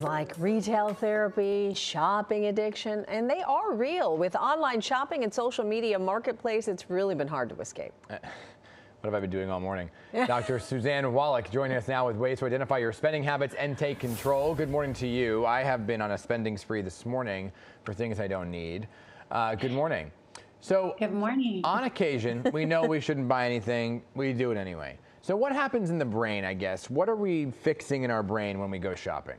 Like retail therapy, shopping addiction, and they are real. With online shopping and social media marketplace, it's really been hard to escape. What have I been doing all morning? Dr. Suzanne Wallach joining us now with ways to identify your spending habits and take control. Good morning to you. I have been on a spending spree this morning for things I don't need. Good morning. So, good morning. On occasion, we know we shouldn't buy anything. We do it anyway. So what happens in the brain, I guess? What are we fixing in our brain when we go shopping?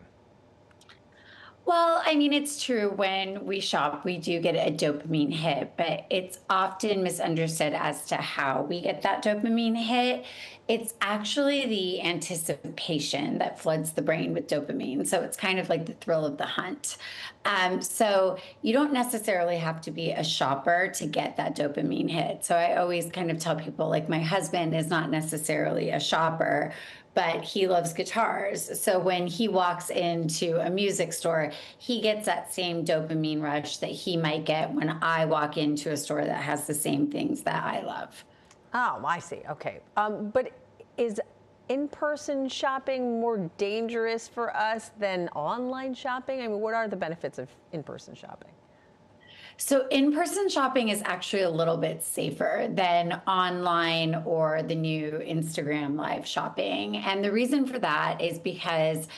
Well, I mean, it's true when we shop, we do get a dopamine hit, but it's often misunderstood as to how we get that dopamine hit. It's actually the anticipation that floods the brain with dopamine. So it's kind of like the thrill of the hunt. So you don't necessarily have to be a shopper to get that dopamine hit. So I always kind of tell people, like, my husband is not necessarily a shopper, but he loves guitars. So when he walks into a music store, he gets that same dopamine rush that he might get when I walk into a store that has the same things that I love. Oh, I see. Okay. But is in-person shopping more dangerous for us than online shopping? I mean, what are the benefits of in-person shopping? So in-person shopping is actually a little bit safer than online or the new Instagram live shopping. And the reason for that is because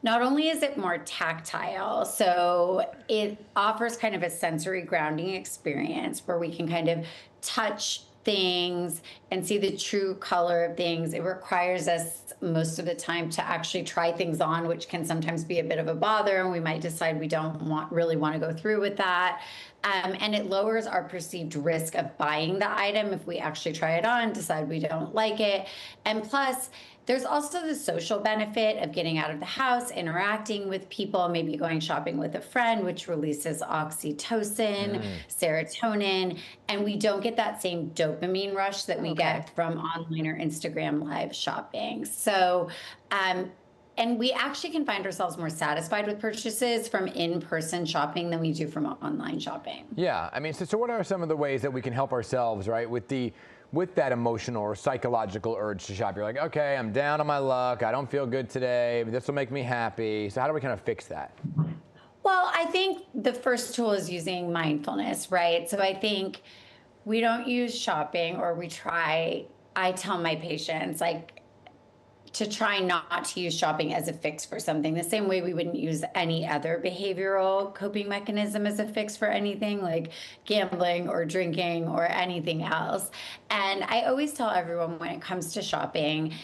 not only is it more tactile, so it offers kind of a sensory grounding experience where we can kind of touch things and see the true color of things. It requires us most of the time to actually try things on, which can sometimes be a bit of a bother, and we might decide we don't really want to go through with that. And it lowers our perceived risk of buying the item if we actually try it on, decide we don't like it. And plus, there's also the social benefit of getting out of the house, interacting with people, maybe going shopping with a friend, which releases oxytocin, serotonin, and we don't get that same dopamine rush that we get from online or Instagram live shopping. So, and we actually can find ourselves more satisfied with purchases from in-person shopping than we do from online shopping. Yeah, I mean, so what are some of the ways that we can help ourselves, right, with that emotional or psychological urge to shop? You're like, okay, I'm down on my luck. I don't feel good today. This will make me happy. So how do we kind of fix that? Well, I think the first tool is using mindfulness, right? So I think we don't use shopping, or I tell my patients, like, to try not to use shopping as a fix for something, the same way we wouldn't use any other behavioral coping mechanism as a fix for anything like gambling or drinking or anything else. And I always tell everyone when it comes to shopping,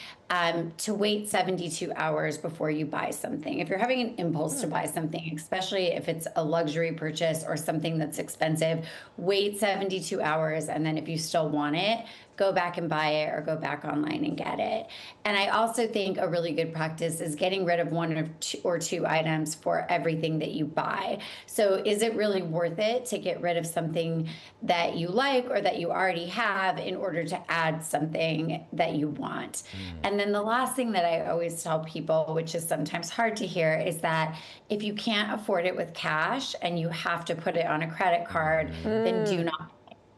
to wait 72 hours before you buy something. If you're having an impulse to buy something, especially if it's a luxury purchase or something that's expensive, wait 72 hours. And then if you still want it, go back and buy it, or go back online and get it. And I also think a really good practice is getting rid of one or two items for everything that you buy. So is it really worth it to get rid of something that you like or that you already have in order to add something that you want? And then the last thing that I always tell people, which is sometimes hard to hear, is that if you can't afford it with cash and you have to put it on a credit card, then do not.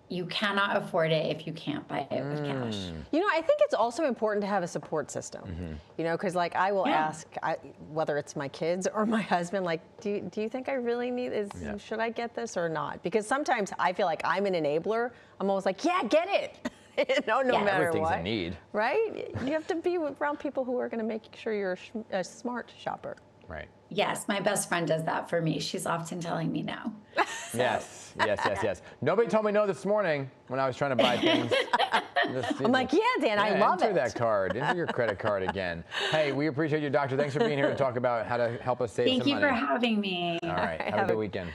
You cannot afford it if you can't buy it with cash. You know, I think it's also important to have a support system. You know, because like I will ask, whether it's my kids or my husband, like, do you think I really need this? Should I get this or not? Because sometimes I feel like I'm an enabler. I'm always like, yeah, get it. No matter everything's what. a need. Right? You have to be around people who are going to make sure you're a smart shopper. Right. Yes, my best friend does that for me. She's often telling me no. Yes. Nobody told me no this morning when I was trying to buy things. I'm like, yeah, Dan, I love it. Enter that card. Enter your credit card again. Hey, we appreciate you, doctor. Thanks for being here to talk about how to help us save some money. Thank you for having me. All right. Have a good weekend.